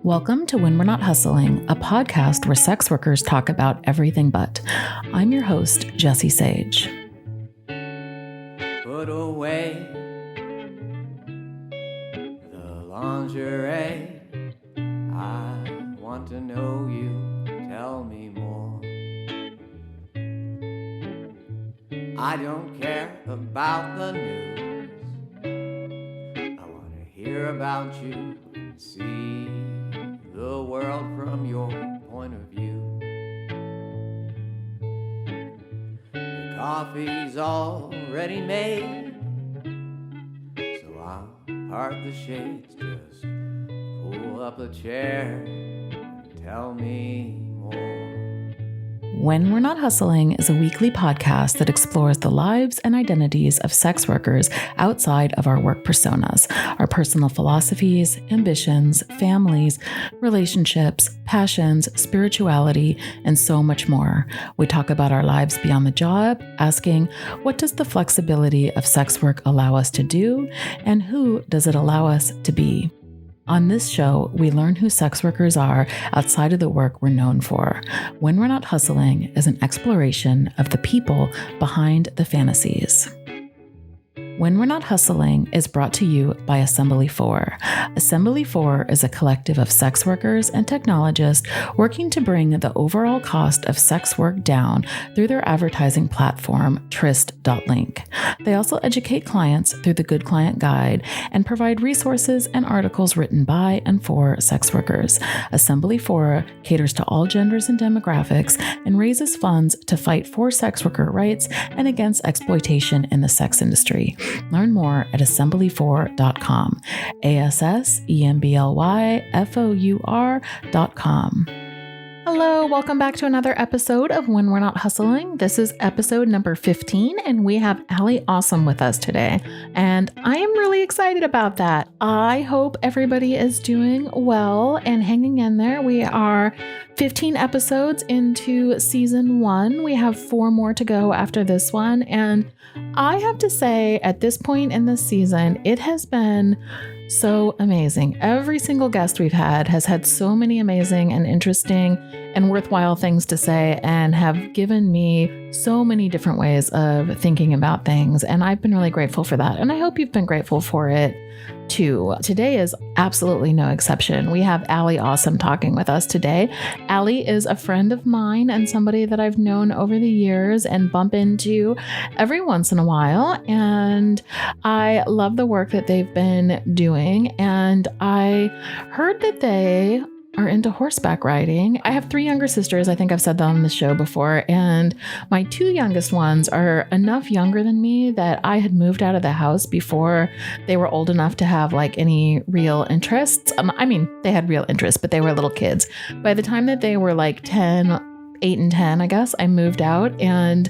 Welcome to When We're Not Hustling, a podcast where sex workers talk about everything but. I'm your host, Jessie Sage. Put away the lingerie. I want to know you. Tell me more. I don't care about the news. I want to hear about you and see the world from your point of view. The coffee's already made, so I'll part the shades, just pull up a chair and tell me more. When We're Not Hustling is a weekly podcast that explores the lives and identities of sex workers outside of our work personas, our personal philosophies, ambitions, families, relationships, passions, spirituality, and so much more. We talk about our lives beyond the job, asking, what does the flexibility of sex work allow us to do, and who does it allow us to be? On this show, we learn who sex workers are outside of the work we're known for. When We're Not Hustling is an exploration of the people behind the fantasies. When We're Not Hustling is brought to you by Assembly 4. Assembly 4 is a collective of sex workers and technologists working to bring the overall cost of sex work down through their advertising platform, Tryst.link. They also educate clients through the Good Client Guide and provide resources and articles written by and for sex workers. Assembly 4 caters to all genders and demographics and raises funds to fight for sex worker rights and against exploitation in the sex industry. Learn more at assembly4.com. ASSEMBLYFOUR.com. Hello, welcome back to another episode of When We're Not Hustling. This is episode number 15, and we have Allie Awesome with us today. And I am really excited about that. I hope everybody is doing well and hanging in there. We are 15 episodes into season 1. We have 4 more to go after this one. And I have to say, at this point in this season, it has been so amazing. Every single guest we've had has had so many amazing and interesting and worthwhile things to say and have given me so many different ways of thinking about things. And I've been really grateful for that. And I hope you've been grateful for it too. Today is absolutely no exception. We have Allie Awesome talking with us today. Allie is a friend of mine and somebody that I've known over the years and bump into every once in a while. And I love the work that they've been doing. And I heard that they are into horseback riding. I have 3 younger sisters. I think I've said that on the show before. And my 2 youngest ones are enough younger than me that I had moved out of the house before they were old enough to have like any real interests. I mean, they had real interests, but they were little kids. By the time that they were like 8 and 10, I guess, I moved out. And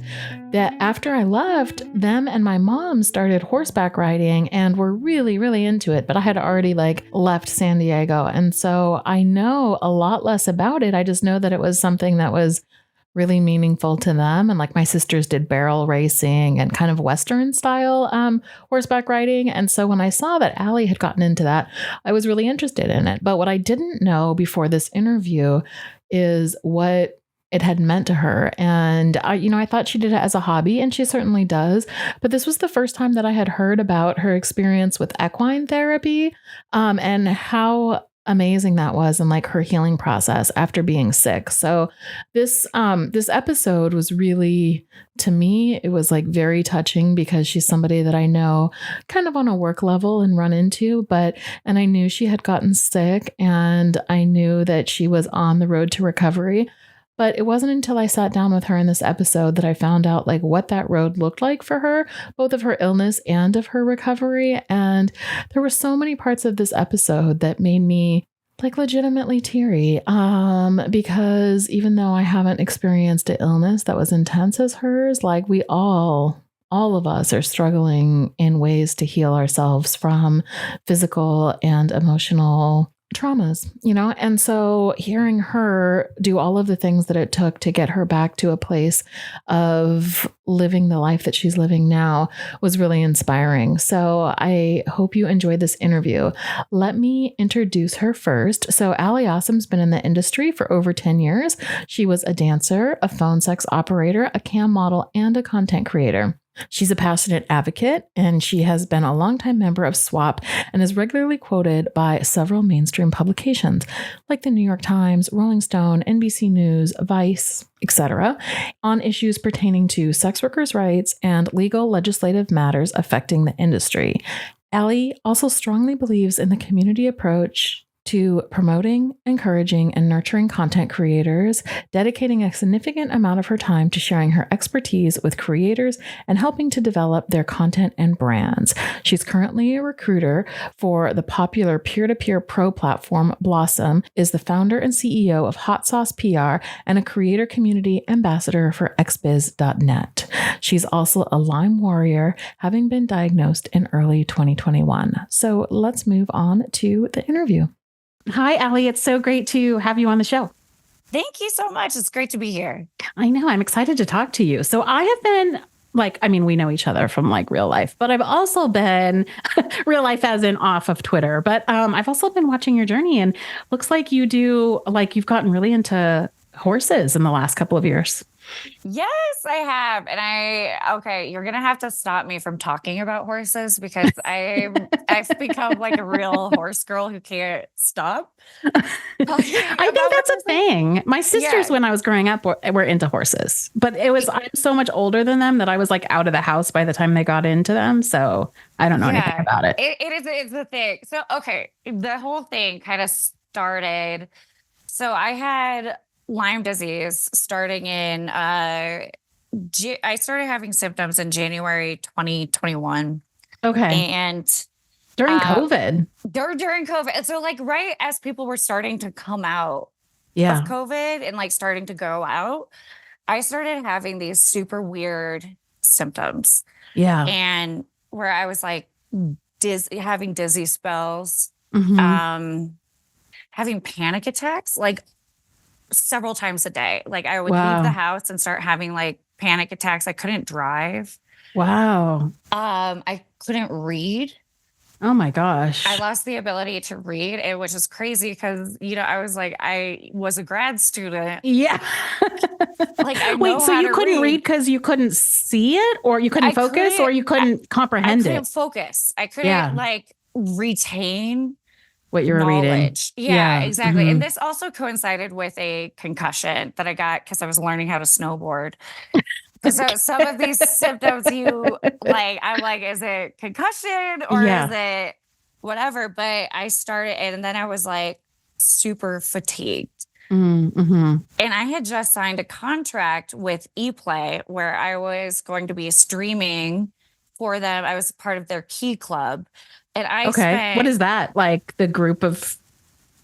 that after I left, them and my mom started horseback riding and were really, really into it. But I had already like left San Diego. And so I know a lot less about it. I just know that it was something that was really meaningful to them. And like my sisters did barrel racing and kind of Western style horseback riding. And so when I saw that Allie had gotten into that, I was really interested in it. But what I didn't know before this interview is what it had meant to her. And I thought she did it as a hobby, and she certainly does. But this was the first time that I had heard about her experience with equine therapy, and how amazing that was, and like her healing process after being sick. So this episode was really, to me, it was like very touching because she's somebody that I know kind of on a work level and run into, and I knew she had gotten sick, and I knew that she was on the road to recovery. But it wasn't until I sat down with her in this episode that I found out like what that road looked like for her, both of her illness and of her recovery. And there were so many parts of this episode that made me like legitimately teary, because even though I haven't experienced an illness that was intense as hers, like we all of us are struggling in ways to heal ourselves from physical and emotional traumas, and so hearing her do all of the things that it took to get her back to a place of living the life that she's living now was really inspiring. So I hope you enjoyed this interview. Let me introduce her first. So Allie Awesome's been in the industry for over 10 years. She was a dancer, a phone sex operator, a cam model, and a content creator. She's a passionate advocate, and she has been a longtime member of SWAP and is regularly quoted by several mainstream publications like the New York Times, Rolling Stone, NBC News, Vice, etc., on issues pertaining to sex workers' rights and legal legislative matters affecting the industry. Allie also strongly believes in the community approach to promoting, encouraging, and nurturing content creators, dedicating a significant amount of her time to sharing her expertise with creators and helping to develop their content and brands. She's currently a recruiter for the popular peer-to-peer pro platform Blossom, is the founder and CEO of Hot Sauce PR, and a creator community ambassador for xbiz.net. She's also a Lyme warrior, having been diagnosed in early 2021. So let's move on to the interview. Hi, Allie. It's so great to have you on the show. Thank you so much. It's great to be here. I know. I'm excited to talk to you. So I have been we know each other from real life, but I've also been real life as in off of Twitter, but I've also been watching your journey, and looks like you've gotten really into horses in the last couple of years. Yes, I have. And you're going to have to stop me from talking about horses because I've become a real horse girl who can't stop. I think that's a thing. My sisters, when I was growing up, were into horses, but I'm so much older than them that I was out of the house by the time they got into them. So I don't know anything about it. It's a thing. So, the whole thing kind of started. So I had Lyme disease starting in, I started having symptoms in January 2021. Okay. And during COVID. During COVID. And so right as people were starting to come out of COVID and starting to go out, I started having these super weird symptoms. Yeah. And where I was having dizzy spells, Mm-hmm. having panic attacks, several times a day. I would leave the house and start having panic attacks. I couldn't drive. Wow. I couldn't read. Oh my gosh. I lost the ability to read, which is crazy because, I was a grad student. Yeah. Wait, so you couldn't read because you couldn't see it, or you couldn't focus, or you couldn't comprehend it? I couldn't focus. I couldn't retain what you were reading. Yeah, exactly. Mm-hmm. And this also coincided with a concussion that I got because I was learning how to snowboard. So some of these symptoms I'm is it concussion or is it whatever? But I started, and then I was super fatigued. Mm-hmm. And I had just signed a contract with ePlay where I was going to be streaming for them. I was part of their Key Club. And what is that? The group of,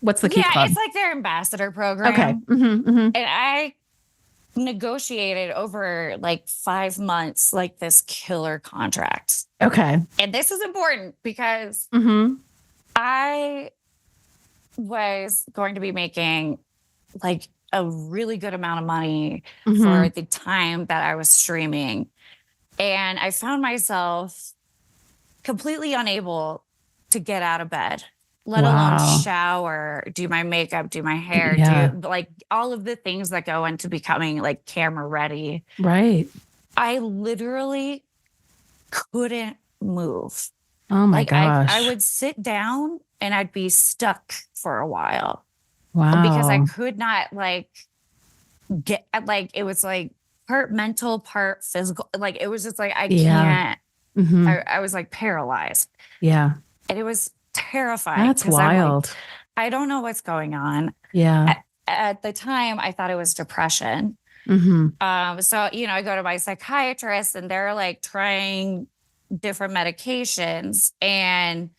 what's the Key Club? It's their ambassador program. Okay. Mm-hmm, mm-hmm. And I negotiated over 5 months, this killer contract. Okay. And this is important because I was going to be making a really good amount of money for the time that I was streaming. And I found myself completely unable to get out of bed, let alone shower, do my makeup, do my hair, do all of the things that go into becoming camera ready. Right. I literally couldn't move. Oh my gosh. I would sit down and I'd be stuck for a while. Wow. Because I could not get it was part mental, part physical. It was just I can't. Mm-hmm. I was paralyzed. Yeah. And it was terrifying. That's wild. I don't know what's going on. Yeah. At the time, I thought it was depression. Mm-hmm. So, I go to my psychiatrist and they're trying different medications and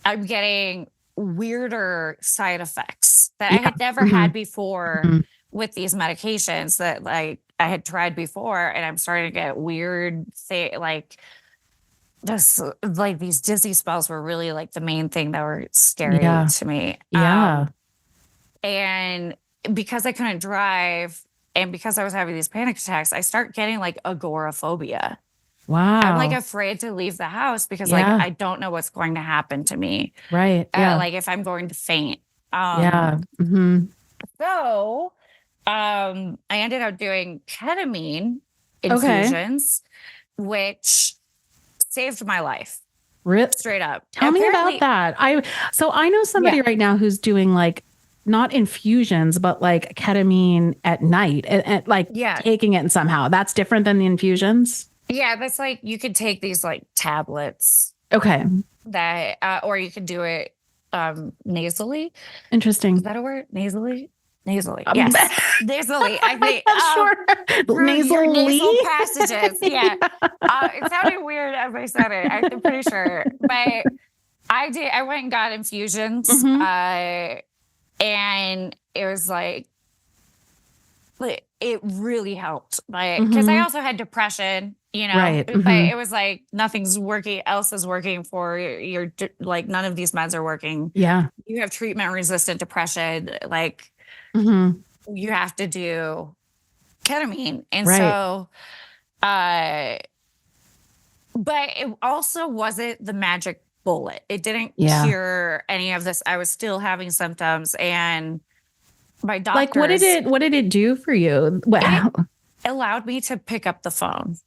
I'm getting weirder side effects that I had never had before with these medications that I had tried before. And I'm starting to get weird, just like these dizzy spells were really like the main thing that were scary to me. Yeah. And because I couldn't drive and because I was having these panic attacks, I start getting like agoraphobia. Wow. I'm like afraid to leave the house because like I don't know what's going to happen to me. Right. Yeah. Like if I'm going to faint. So I ended up doing ketamine infusions, which saved my life. Straight up. Tell me about that. I know somebody right now who's doing like not infusions, but like ketamine at night and like taking it and somehow. That's different than the infusions. Yeah, that's like you could take these like tablets. Okay. That or you could do it nasally. Interesting. Is that a word? Nasally? Nasally. Yes. Nasally. I think sure. Nasal passages. Yeah. It sounded weird as I said it. I'm pretty sure. But I went and got infusions. And it was like it really helped. Like because I also had depression. You know, but it was like nothing's working else is working for your like none of these meds are working. Yeah. You have treatment resistant depression. Like you have to do ketamine. And so, but it also wasn't the magic bullet. It didn't cure any of this. I was still having symptoms and my doctors. Like what did it do for you? It allowed me to pick up the phone.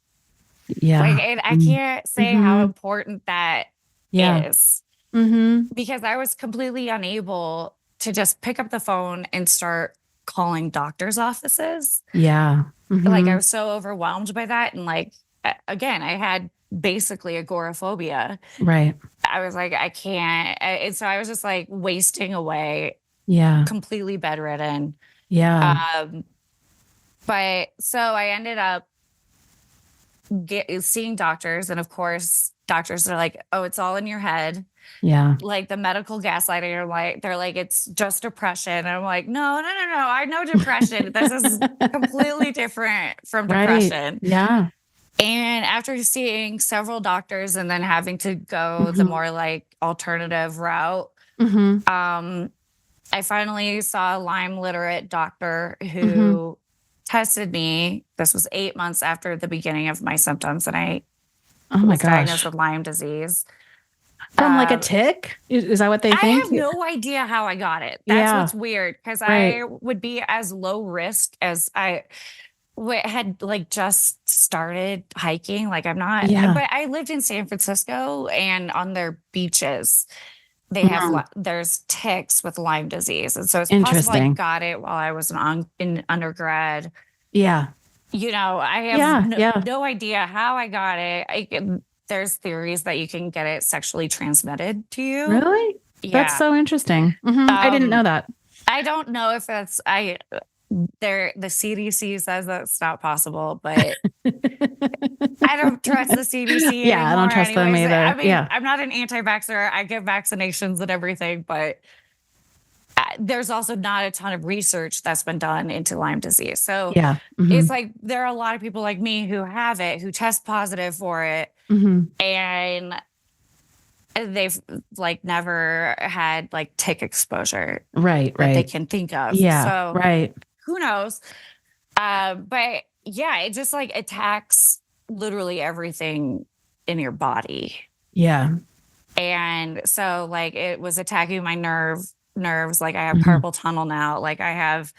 Yeah. Like, and I can't say how important that is because I was completely unable to just pick up the phone and start calling doctors' offices. Yeah. Like I was so overwhelmed by that. And like, again, I had basically agoraphobia. Right. I was like, I can't. And so I was just like wasting away. Yeah. Completely bedridden. Yeah. But so I ended up seeing doctors, and of course doctors are like, oh, it's all in your head. Yeah. Like the medical gaslighting are like, they're like, it's just depression. And I'm like, no, I know depression. This is completely different from depression. Yeah. And after seeing several doctors and then having to go the more like alternative route, I finally saw a Lyme literate doctor who tested me. This was 8 months after the beginning of my symptoms, and I was diagnosed with Lyme disease. From like a tick? Is that what they think? I have no idea how I got it. That's what's weird, because I would be as low risk as I had like just started hiking. Like I'm not, but I lived in San Francisco, and on their beaches, they have there's ticks with Lyme disease, and so it's possible I got it while I was in undergrad. Yeah, you know, I have no idea how I got it. There's theories that you can get it sexually transmitted to you. Really? Yeah. That's so interesting. I didn't know that. I don't know if that's the CDC says that's not possible, but I don't trust the CDC anymore. I don't trust them either. I mean, I'm not an anti-vaxxer. I get vaccinations and everything, but there's also not a ton of research that's been done into Lyme disease. So it's like there are a lot of people like me who have it, who test positive for it, and they've like never had like tick exposure, that they can think of. So who knows? But yeah, it just like attacks literally everything in your body. Yeah. And so like it was attacking my nerves. Like I have carpal tunnel now. Like I have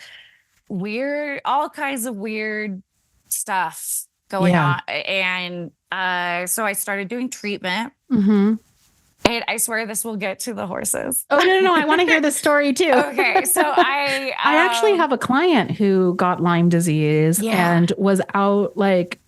all kinds of weird stuff going on. And so I started doing treatment. And I swear this will get to the horses. Oh, no. I want to hear the story too. Okay. So I actually have a client who got Lyme disease and was out, like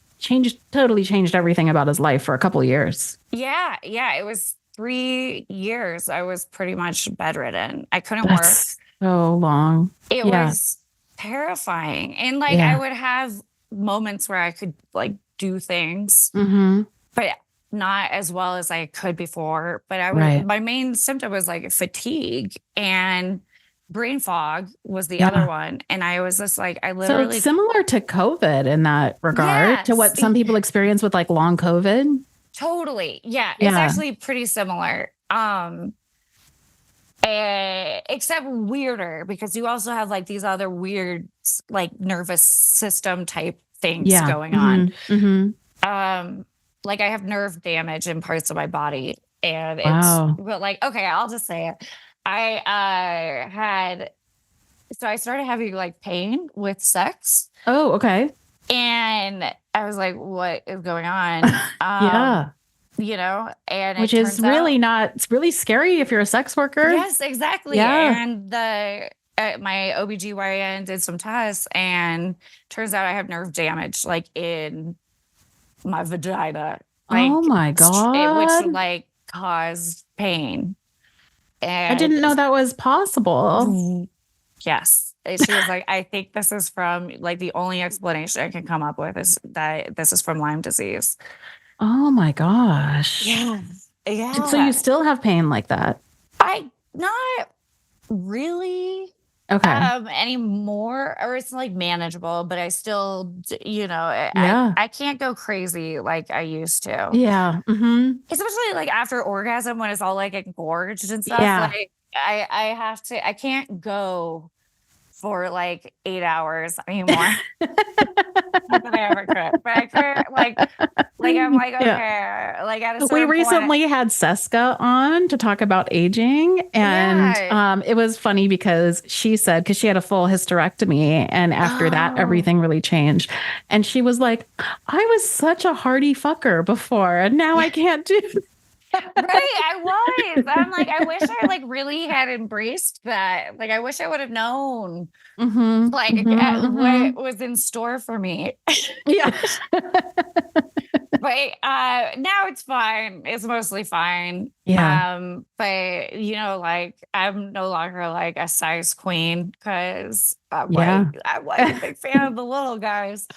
totally changed everything about his life for a couple of years. Yeah. It was 3 years. I was pretty much bedridden. I couldn't work. So long. It was terrifying. And like, I would have moments where I could like do things, but not as well as I could before. But my main symptom was like fatigue, and brain fog was the other one. And I was just like, I literally. So it's similar to COVID in that regard, to what some people experience with like long COVID. Totally. Yeah. It's actually pretty similar. Except weirder, because you also have like these other weird, like nervous system type things going on. Like I have nerve damage in parts of my body, and but like, okay, I'll just say it. So I started having like pain with sex. Oh, okay. And I was like, what is going on? You know, and which is really it's really scary if you're a sex worker. Yes, exactly. Yeah. And my OBGYN did some tests, and turns out I have nerve damage like in my vagina. Like, oh my God. Which like caused pain. And I didn't know that was possible. Yes. She was like, I think this is from, like, the only explanation I can come up with is that this is from Lyme disease. Oh my gosh. Yeah. Yeah. So you still have pain like that? Not really. Okay. Anymore, or it's like manageable, but I still, you know, I can't go crazy like I used to. Yeah. Especially like after orgasm, when it's all like engorged and stuff. Yeah. Like I can't go for like 8 hours anymore. Not that I ever could, but I could like I'm like, okay, like at a certain we point. recently had Seska on to talk about aging, and it was funny because she said, because she had a full hysterectomy, and after that everything really changed, and she was like, I was such a hardy fucker before, and now I can't do Right, I was. I'm like, I wish I like really had embraced that. Like, I wish I would have known what was in store for me. Yeah. But now it's fine. It's mostly fine. Yeah. But you know, like I'm no longer like a size queen, because I'm a big fan of the little guys.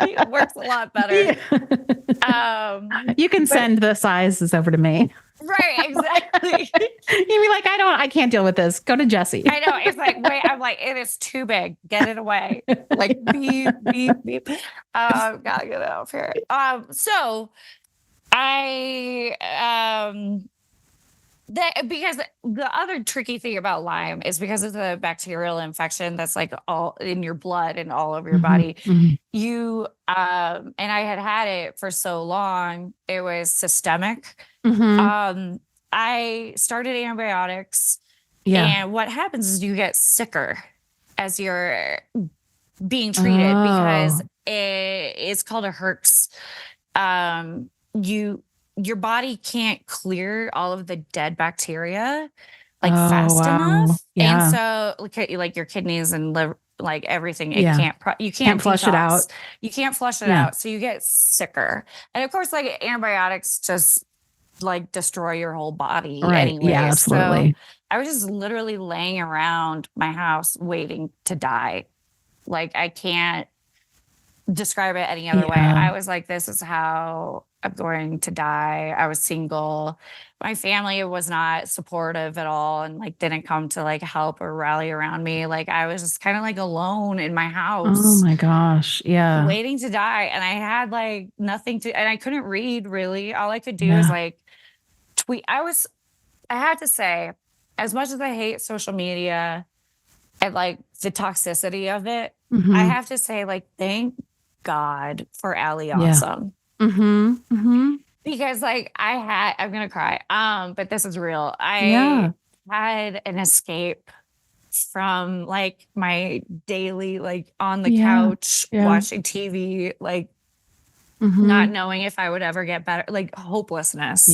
It works a lot better. Yeah. You can send the sizes over to me. Right, exactly. You'd be like, I can't deal with this. Go to Jessie. I know. It's like, wait, I'm like, it is too big. Get it away. Like, beep, beep, beep. Gotta get it off here. So because the other tricky thing about Lyme is because of the bacterial infection that's like all in your blood and all over your body. You and I had it for so long, it was systemic. I started antibiotics, and what happens is you get sicker as you're being treated because it's called a herx. Your body can't clear all of the dead bacteria like fast enough. And so like your kidneys and liver, like everything, you can't flush it out. You can't flush it out. So you get sicker. And of course, like antibiotics just like destroy your whole body anyway. Yeah, absolutely. So I was just literally laying around my house waiting to die. Like I can't describe it any other way. I was like, this is how I'm going to die. I was single. My family was not supportive at all, and like didn't come to like help or rally around me. Like I was just kind of like alone in my house. Oh my gosh. Yeah. Waiting to die. And I had like nothing to, and I couldn't read really. All I could do is like tweet. I had to say, as much as I hate social media and like the toxicity of it, I have to say, like, thank God for Allie Awesome. Because like I'm gonna cry. But this is real. I had an escape from like my daily, like on the couch watching TV, like not knowing if I would ever get better, like hopelessness.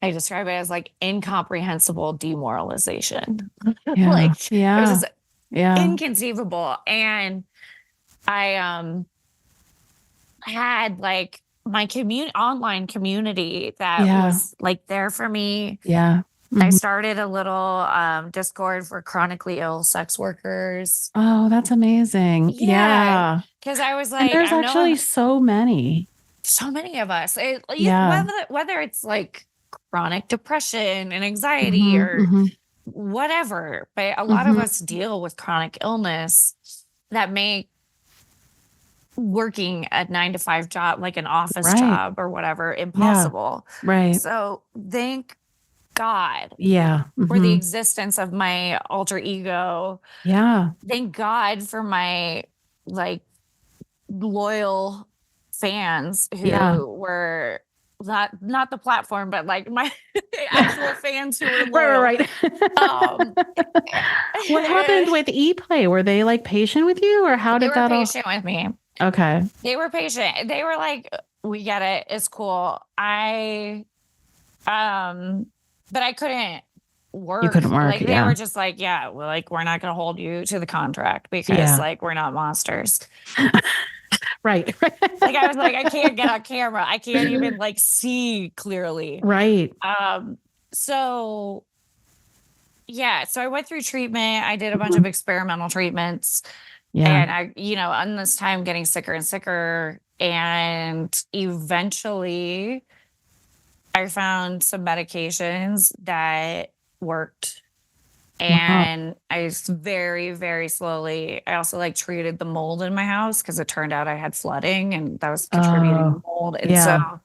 I describe it as like incomprehensible demoralization. Like it was just inconceivable. And I had like my online community that was like there for me. I started a little Discord for chronically ill sex workers. Oh, that's amazing. Yeah. Because I was like, and there's actually so many of us. Whether it's like chronic depression and anxiety or whatever, but a lot of us deal with chronic illness that make working a 9 to 5 job, like an office Right. job or whatever, impossible. Right. So thank God Yeah. for the existence of my alter ego. Yeah. Thank God for my like loyal fans who were not the platform, but like my actual fans who were loyal. Right. What happened with ePlay? Were they like patient with you, or how did that all? They were patient with me. Okay. They were patient. They were like, we get it. It's cool. But I couldn't work. You couldn't work. Like they were just like, yeah, well, like we're not going to hold you to the contract because like we're not monsters. Right. Like I was like, I can't get on camera. I can't even like see clearly. Right. So yeah, so I went through treatment. I did a bunch of experimental treatments. Yeah. And I, on this time getting sicker and sicker. And eventually I found some medications that worked. And I very, very slowly, I also like treated the mold in my house because it turned out I had flooding and that was contributing to mold. And so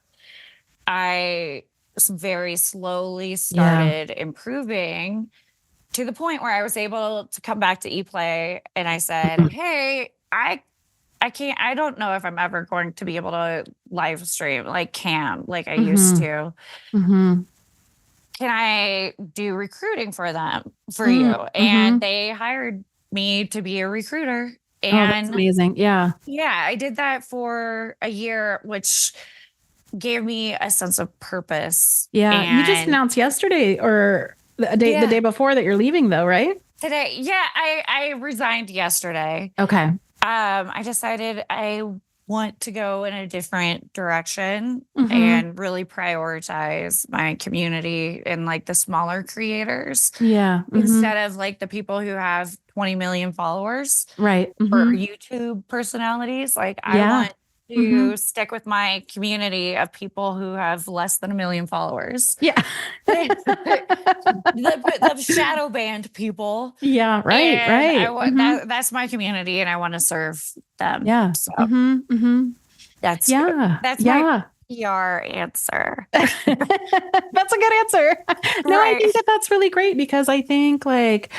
I very slowly started improving to the point where I was able to come back to ePlay and I said, hey, I don't know if I'm ever going to be able to live stream like cam like I used to. Can I do recruiting for you? And they hired me to be a recruiter. And that's amazing. Yeah. Yeah, I did that for a year, which gave me a sense of purpose. Yeah. And you just announced yesterday or the day before that you're leaving though, right? Today. Yeah, I resigned yesterday. Okay. I decided I want to go in a different direction and really prioritize my community and like the smaller creators. Yeah. Instead of like the people who have 20 million followers. Right. Or YouTube personalities. Like I want to stick with my community of people who have less than 1 million followers. Yeah. the shadow banned people. Yeah. Right. And right. That's my community and I want to serve them. Yeah. So that's my PR answer. That's a good answer. No, right. I think that's really great because I think like,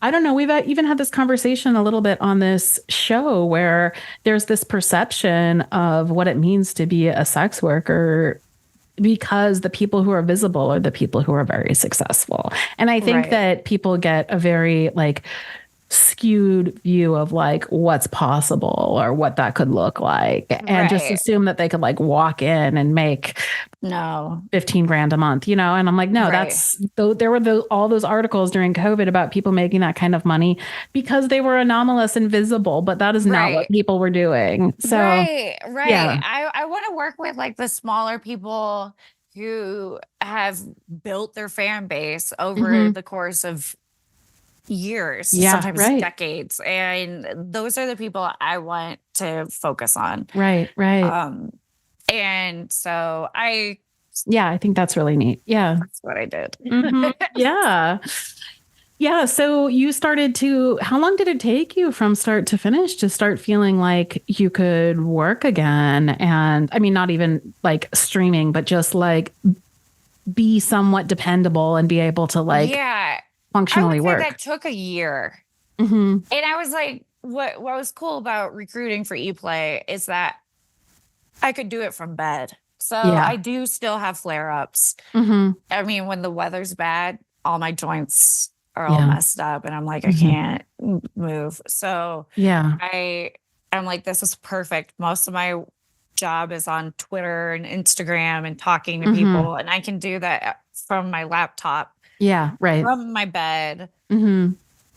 I don't know, we've even had this conversation a little bit on this show where there's this perception of what it means to be a sex worker because the people who are visible are the people who are very successful. And I think that people get a very like skewed view of like what's possible or what that could look like and just assume that they could like walk in and make 15 grand a month, and I'm like, no, there were all those articles during COVID about people making that kind of money because they were anomalous and visible, but that is not what people were doing. So yeah. I want to work with like the smaller people who have built their fan base over the course of years, sometimes decades. And those are the people I want to focus on. Right. And so I think that's really neat. Yeah. That's what I did. Yeah. Yeah. So you started how long did it take you from start to finish to start feeling like you could work again? And I mean, not even like streaming, but just like be somewhat dependable and be able to like, functionally work. That took a year. And I was like, what was cool about recruiting for ePlay is that I could do it from bed. So I do still have flare-ups. I mean, when the weather's bad, all my joints are all messed up and I'm like, I can't move. So I'm like, this is perfect. Most of my job is on Twitter and Instagram and talking to people. And I can do that from my laptop. Yeah, right. From my bed.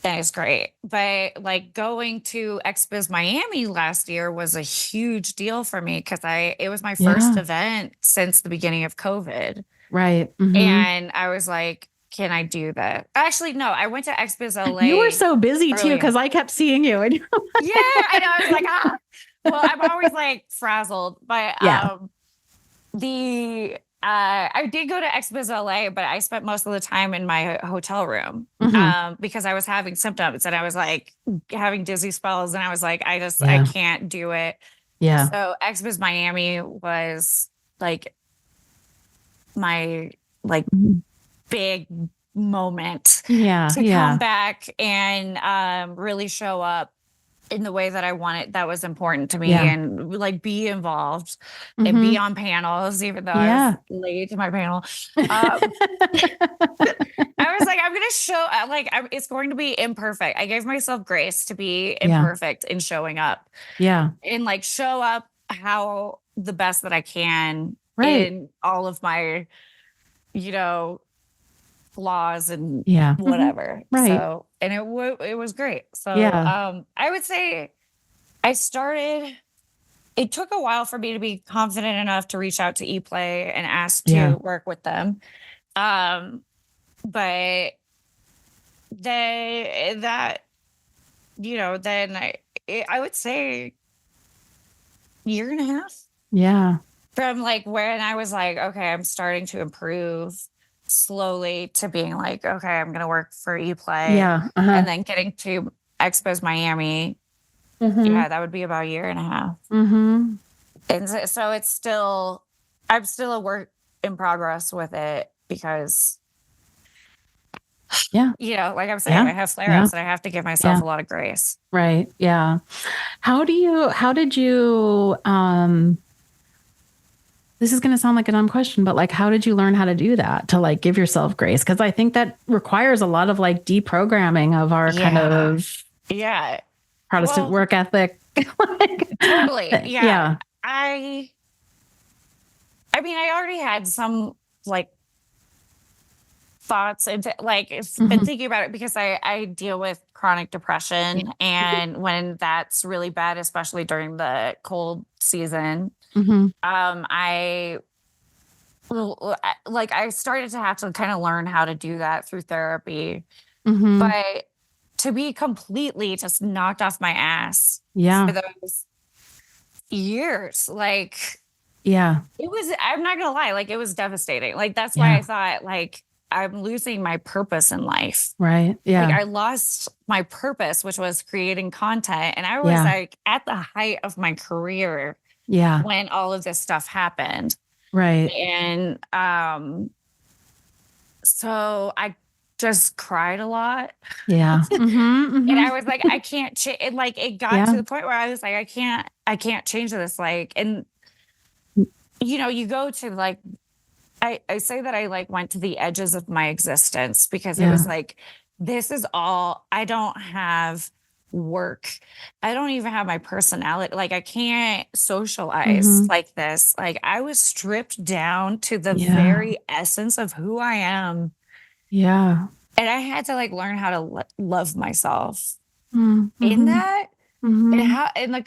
That is great. But like going to XBiz Miami last year was a huge deal for me because it was my first event since the beginning of COVID. Right. And I was like, can I do that? Actually, no, I went to XBiz LA. You were so busy too because I kept seeing you. And I know. I was like, Well, I'm always like frazzled. But I did go to XBiz LA, but I spent most of the time in my hotel room because I was having symptoms and I was like having dizzy spells and I was like, I can't do it. Yeah. So Expos Miami was like my like big moment to come back and really show up in the way that I wanted, that was important to me, and like be involved and be on panels, even though I was late to my panel. I was like, I'm going to show, it's going to be imperfect. I gave myself grace to be imperfect in showing up. Yeah. And like show up how the best that I can in all of my, flaws and whatever. Right. So, and it was great. So, I would say it took a while for me to be confident enough to reach out to ePlay and ask to work with them. But then I would say year and a half. Yeah. From like when I was like, okay, I'm starting to improve slowly to being like, okay, I'm going to work for ePlay. Yeah. And then getting to Expos Miami. Yeah, that would be about a year and a half. And so it's still, I'm still a work in progress with it because, like I'm saying, I have flare-ups and I have to give myself a lot of grace. Right. Yeah. How did you, this is going to sound like a dumb question, but like, how did you learn how to do that to like give yourself grace? Because I think that requires a lot of like deprogramming of our kind of Protestant work ethic. Totally. Yeah. I mean, I already had some like thoughts and been thinking about it because I deal with chronic depression, and when that's really bad, especially during the cold season, I started to have to kind of learn how to do that through therapy, but to be completely just knocked off my ass for those years, it was, I'm not gonna lie, like it was devastating. Like that's why I thought like I'm losing my purpose in life. Right. Yeah. Like I lost my purpose, which was creating content. And I was like at the height of my career when all of this stuff happened. Right. And so I just cried a lot. Yeah. And I was like, I can't change it. Like it got to the point where I was like, I can't change this. Like, and you go to like, I say that I like went to the edges of my existence because it was like, this is all, I don't have work. I don't even have my personality. Like I can't socialize like this. Like I was stripped down to the very essence of who I am. Yeah. And I had to like learn how to love myself in that. And how, and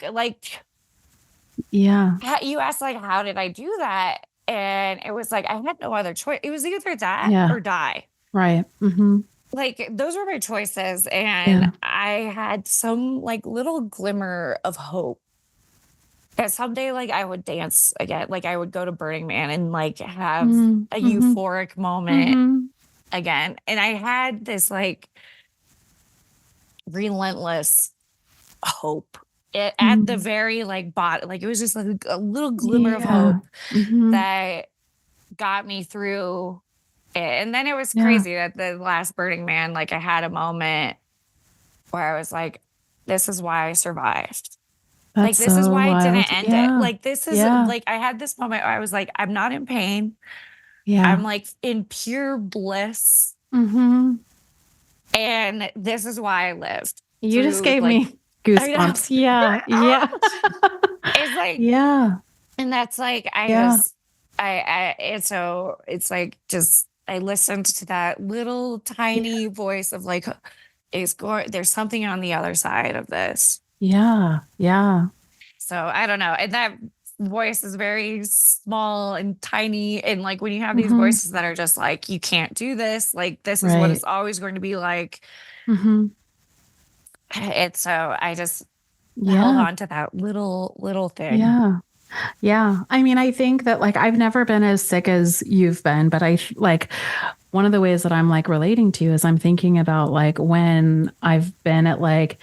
you asked like, how did I do that? And it was like, I had no other choice. It was either that or die. Right. Like those were my choices. And I had some like little glimmer of hope that someday, like I would dance again. Like I would go to Burning Man and like have a euphoric moment again. And I had this like relentless hope at the very like bottom. Like it was just like a little glimmer of hope that got me through it. And then it was crazy that the last Burning Man, like I had a moment where I was like, this is why I survived. Like this is why I didn't end it. Like this is like I had this moment where I was like, I'm not in pain. I'm like in pure bliss. And this is why I lived. You just gave me goosebumps. Yeah. It's like, and that's like, and so it's like, just, I listened to that little tiny voice of like, there's something on the other side of this. Yeah. So I don't know. And that voice is very small and tiny. And like, when you have these voices that are just like, you can't do this, like, this is what it's always going to be like. And so I just held on to that little thing. Yeah. I mean, I think that like, I've never been as sick as you've been, but I like one of the ways that I'm like relating to is I'm thinking about like when I've been at like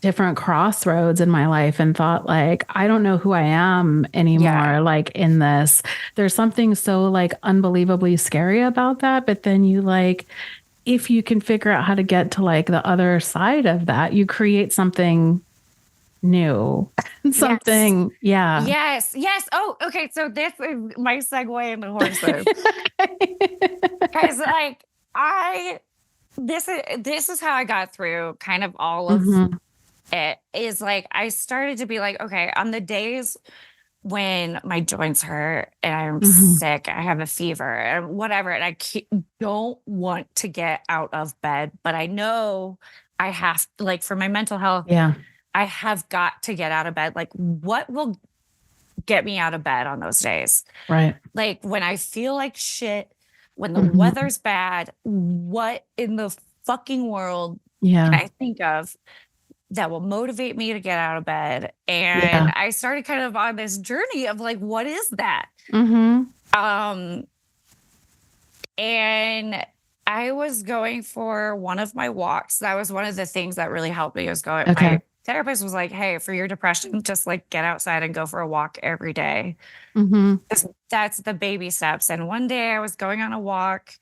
different crossroads in my life and thought like, I don't know who I am anymore. Like in this, there's something so like unbelievably scary about that. But then you like, if you can figure out how to get to like the other side of that, you create something new. Something. Yes. Oh, okay. So this is my segue into horses. Because like this is how I got through kind of all of it, is like I started to be like, okay, on the days when my joints hurt and I'm sick, I have a fever and whatever, and I don't want to get out of bed, but I know I have, like, for my mental health, I have got to get out of bed. Like, what will get me out of bed on those days? Right. Like when I feel like shit, when the weather's bad, what in the fucking world can I think of that will motivate me to get out of bed? And I started kind of on this journey of like, what is that? And I was going for one of my walks. That was one of the things that really helped me, was going. My therapist was like, hey, for your depression, just like get outside and go for a walk every day. That's the baby steps. And one day I was going on a walk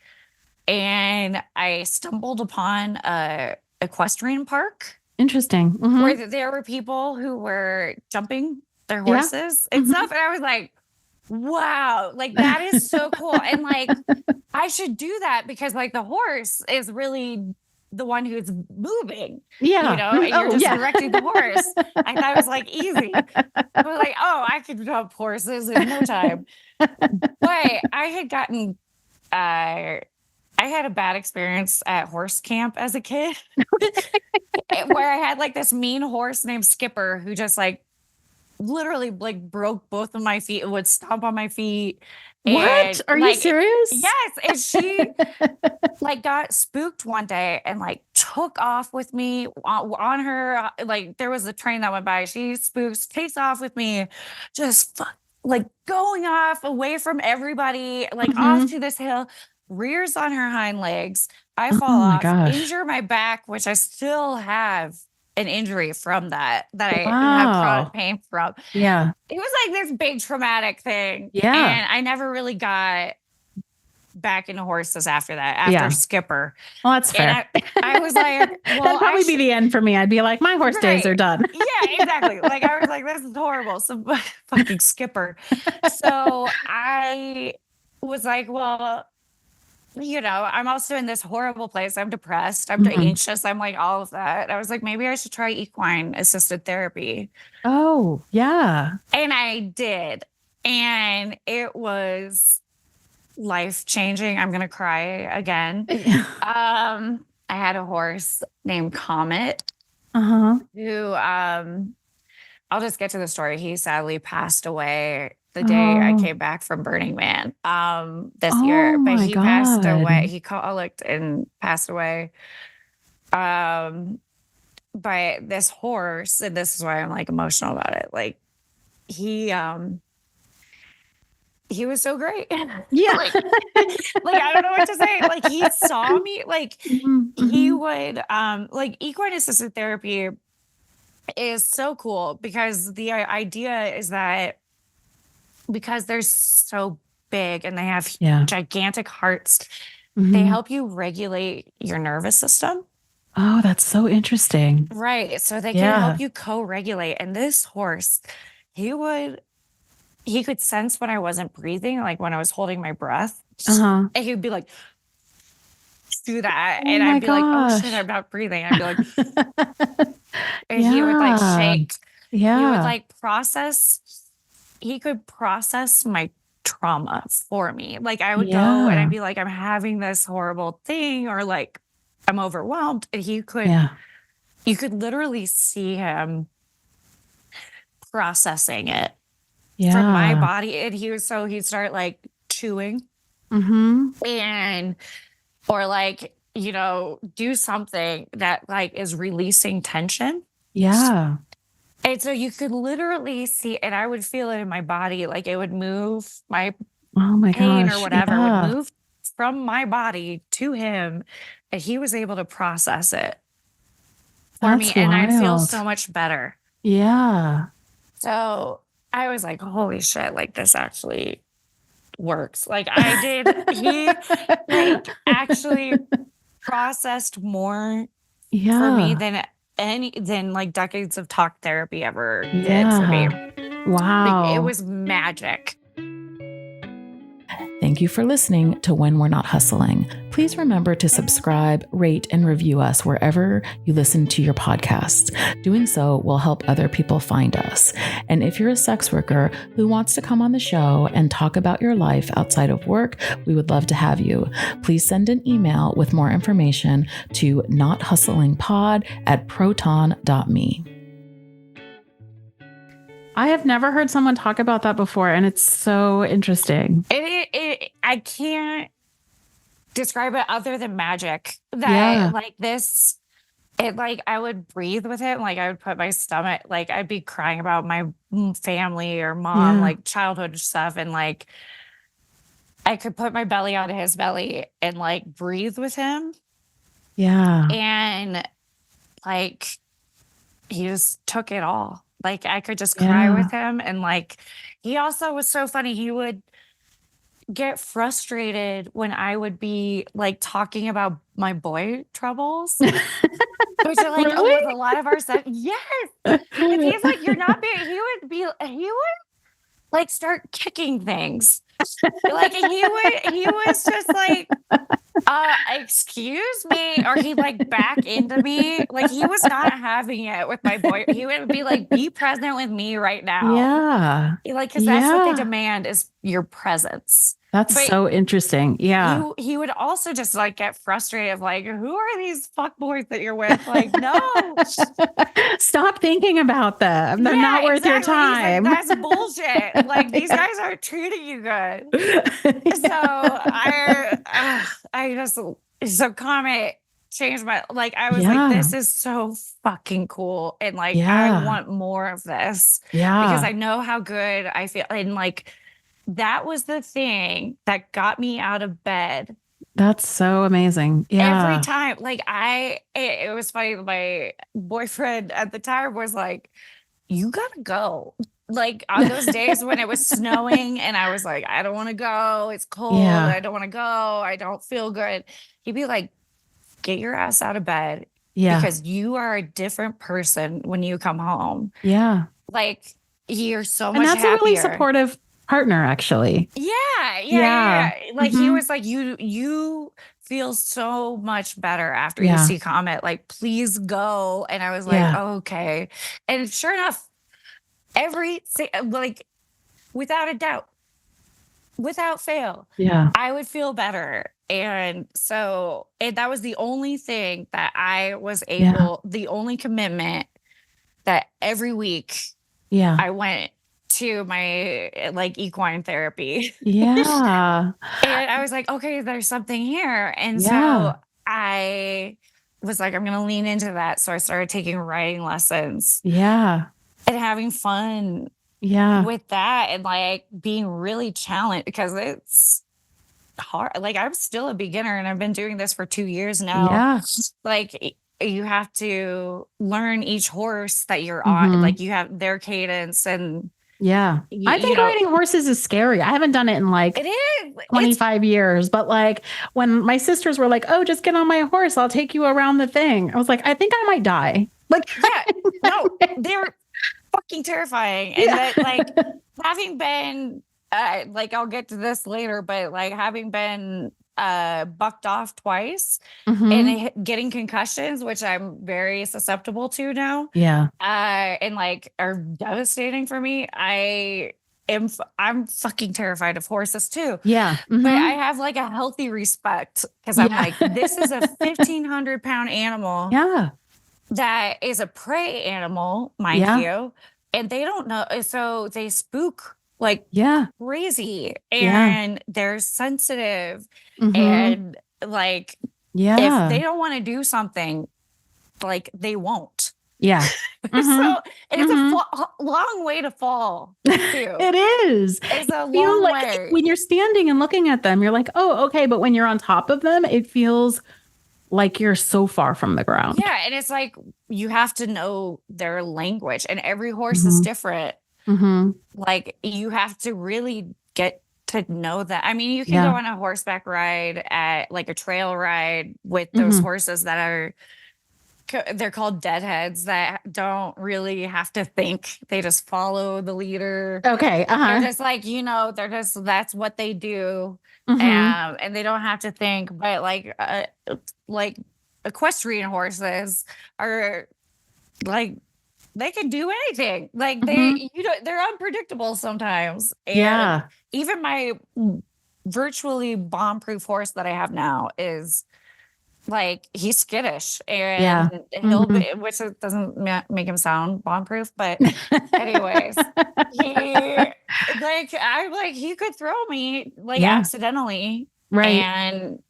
and I stumbled upon a equestrian park. Interesting. Where there were people who were jumping their horses and stuff. And I was like, wow, like that is so cool. And like, I should do that, because like the horse is really the one who's moving, you know, and you're just directing the horse. I thought it was like easy. I was like, oh, I could jump horses in no time. But I had gotten, I had a bad experience at horse camp as a kid where I had like this mean horse named Skipper who just like literally like broke both of my feet and would stomp on my feet. What? Are you serious? Yes. And she like got spooked one day and like took off with me on her. Like there was a train that went by. She spooks, takes off with me, just like going off away from everybody, like off to this hill, rears on her hind legs. I fall off, injure my back, which I still have an injury from that I have chronic pain from. Yeah. It was like this big traumatic thing. Yeah. And I never really got back into horses after that, after Skipper. Well, that's fair. I was like, well, that'd probably be the end for me. I'd be like, my horse days are done. Yeah, exactly. Like I was like, this is horrible. So fucking Skipper. So I was like, well, you know, I'm also in this horrible place. I'm depressed. I'm anxious. I'm like all of that. I was like, maybe I should try equine assisted therapy. Oh, yeah. And I did. And it was life-changing. I'm going to cry again. I had a horse named Comet who, I'll just get to the story. He sadly passed away the day I came back from Burning Man this year. But he passed away. He colicked and passed away. But this horse, and this is why I'm like emotional about it. Like he was so great. Yeah. like I don't know what to say. Like he saw me, like he would like equine assisted therapy is so cool, because the idea is that because they're so big and they have gigantic hearts, they help you regulate your nervous system. Oh, that's so interesting. Right. So they can help you co-regulate. And this horse, he could sense when I wasn't breathing, like when I was holding my breath. And he would be like, do that. And I'd be like, oh shit, I'm not breathing. I'd be like, and he would like shake. Yeah. He would like he could process my trauma for me. Like I would go and I'd be like, I'm having this horrible thing, or like I'm overwhelmed. And you could literally see him processing it from my body. And he'd start like chewing and, or like, you know, do something that like is releasing tension. Yeah. And so you could literally see, and I would feel it in my body, like it would move my pain or whatever would move from my body to him, and he was able to process it. for me, That's and I'd feel wild. so much better. Yeah. So I was like, holy shit, like this actually works. Like I did, he like actually processed more for me Yeah. than like decades of talk therapy ever did for me. Yeah. Like it Wow. was magic. Thank you for listening to When We're Not Hustling. Please remember to subscribe, rate, and review us wherever you listen to your podcasts. Doing so will help other people find us. And if you're a sex worker who wants to come on the show and talk about your life outside of work, we would love to have you. Please send an email with more information to nothustlingpod@proton.me. I have never heard someone talk about that before, and it's so interesting. I can't describe it other than magic. That like this, it like I would breathe with it. Like I would put my stomach, like I'd be crying about my family or mom, like childhood stuff, and like I could put my belly on his belly and like breathe with him. Yeah. And like he just took it all. Like I could just cry with him. And like he also was so funny. He would get frustrated when I would be like talking about my boy troubles. Which are like with a lot of our stuff. Yes. Because he's like, you're not being, he would like start kicking things. Like he was just like, excuse me, or he'd like back into me. Like he was not having it with my boy. He would be like, be present with me right now. Yeah. Like, because that's what they demand is your presence. That's so interesting. Yeah. He would also just like get frustrated of like, who are these fuckboys that you're with? Like, no. Stop thinking about them. They're not worth your time. Like, that's bullshit. Like these guys aren't treating you good. So I just so comment changed my like I was like, this is so fucking cool. And like I want more of this. Yeah. Because I know how good I feel. And like that was the thing that got me out of bed. That's so amazing. Yeah. Every time. Like it was funny. My boyfriend at the time was like, you gotta go. Like on those days when it was snowing and I was like, I don't want to go. It's cold. I don't want to go. I don't feel good. He'd be like, get your ass out of bed. Yeah. Because you are a different person when you come home. Yeah. Like you're so much happier. A really supportive partner, actually. Yeah. Like he was like, you feel so much better after you see Comet. Like, please go. And I was like, okay. And sure enough, like without a doubt, without fail, I would feel better. And so that was the only thing that I was able, the only commitment that every week I went to my like equine therapy. Yeah. And I was like, okay, there's something here. And so I was like, I'm going to lean into that. So I started taking writing lessons. Yeah. And having fun with that and like being really challenged because it's hard. Like I'm still a beginner and I've been doing this for 2 years now. Yeah. Like you have to learn each horse that you're on. Like you have their cadence and I think riding horses is scary. I haven't done it in like 25 years, but like when my sisters were like, oh, just get on my horse, I'll take you around the thing. I was like, I think I might die. Like, no, they were fucking terrifying. And that like having been, like I'll get to this later, but like having been bucked off twice and getting concussions, which I'm very susceptible to now. Yeah. And like are devastating for me. I'm fucking terrified of horses too. Yeah. But I have like a healthy respect because I'm like, this is a 1,500-pound animal. Yeah. That is a prey animal, mind you. And they don't know. So they spook like crazy and they're sensitive and like if they don't want to do something like they won't. Yeah. So it's a long way to fall too. It is. It's a long way. When you're standing and looking at them, you're like, oh, okay. But when you're on top of them, it feels like you're so far from the ground. Yeah. And it's like, you have to know their language, and every horse is different. Like, you have to really get to know that. I mean, you can go on a horseback ride at like a trail ride with those horses that are, they're called deadheads, that don't really have to think. They just follow the leader. Okay. They're just like, they're just, that's what they do. And they don't have to think. But like equestrian horses are like, they can do anything. Like they're unpredictable sometimes. And even my virtually bomb-proof horse that I have now is like, he's skittish, and he'll be, which doesn't make him sound bomb-proof, but anyways, he could throw me like accidentally. Right. And,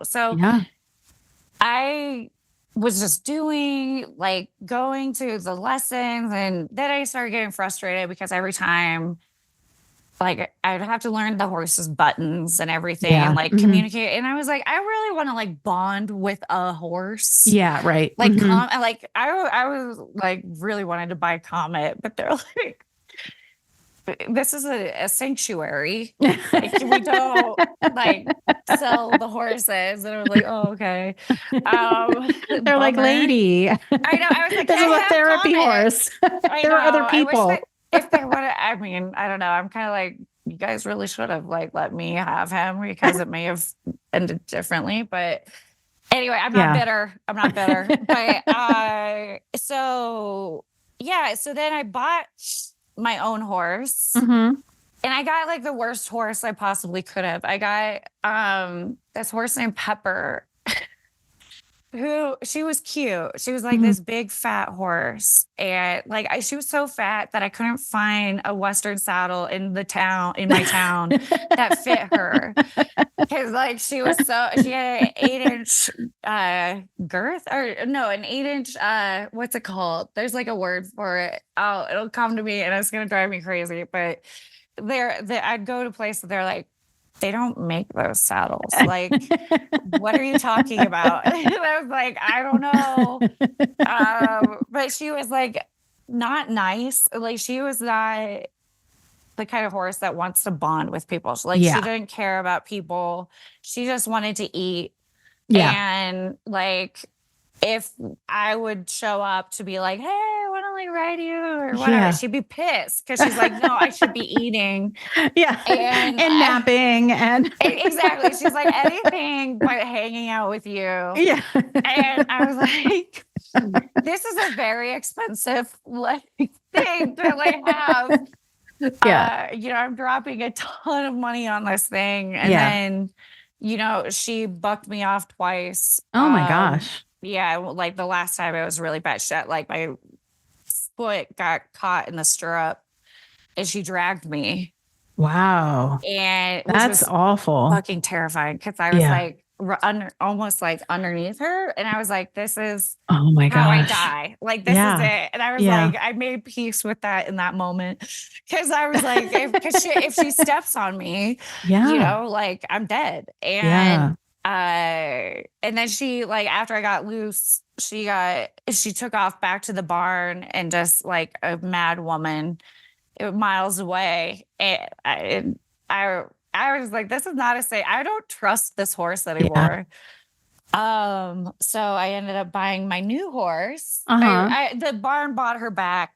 so I was just going to the lessons, and then I started getting frustrated because every time, like, I'd have to learn the horse's buttons and everything, and like communicate. And I was like, I really want to like bond with a horse. Yeah. Right. Like, I was like really wanted to buy Comet, but they're like, this is a sanctuary. Like, we don't like sell the horses. And I was like, oh, okay. They're like, lady. I know. I was like, this is a therapy horse. There are other people. If they would have, I mean, I don't know. I'm kind of like, you guys really should have like let me have him, because it may have ended differently. But anyway, I'm not bitter. But so then I bought my own horse, and I got like the worst horse I possibly could have. I got this horse named Pepper, who, she was cute. She was like this big fat horse, and like she was so fat that I couldn't find a Western saddle in my town that fit her, because like she had an 8-inch girth, or no, an 8-inch what's it called? There's like a word for it. Oh, it'll come to me, and it's gonna drive me crazy. But I'd go to places, they're like, they don't make those saddles. Like, what are you talking about? And I was like, I don't know. But she was like, not nice. Like, she was not the kind of horse that wants to bond with people. She didn't care about people. She just wanted to eat. Yeah. And like, if I would show up to be like, hey, I want to like ride you or whatever, she'd be pissed, because she's like, no, I should be eating. Yeah. And napping. And exactly. She's like, anything but hanging out with you. Yeah. And I was like, this is a very expensive like thing to like have. Yeah. I'm dropping a ton of money on this thing. And then, she bucked me off twice. Oh my gosh. Yeah, like the last time it was really bad shit. Like, my foot got caught in the stirrup, and she dragged me. Wow. And that's awful. Fucking terrifying, because I was like almost like underneath her, and I was like, this is how I die. Like, this is it. And I was like, I made peace with that in that moment, because I was like, if she steps on me, like, I'm dead. And and then she, like, after I got loose, she took off back to the barn, and just like a mad woman, miles away. And I was like, this is not a safe. I don't trust this horse anymore. So I ended up buying my new horse. The barn bought her back.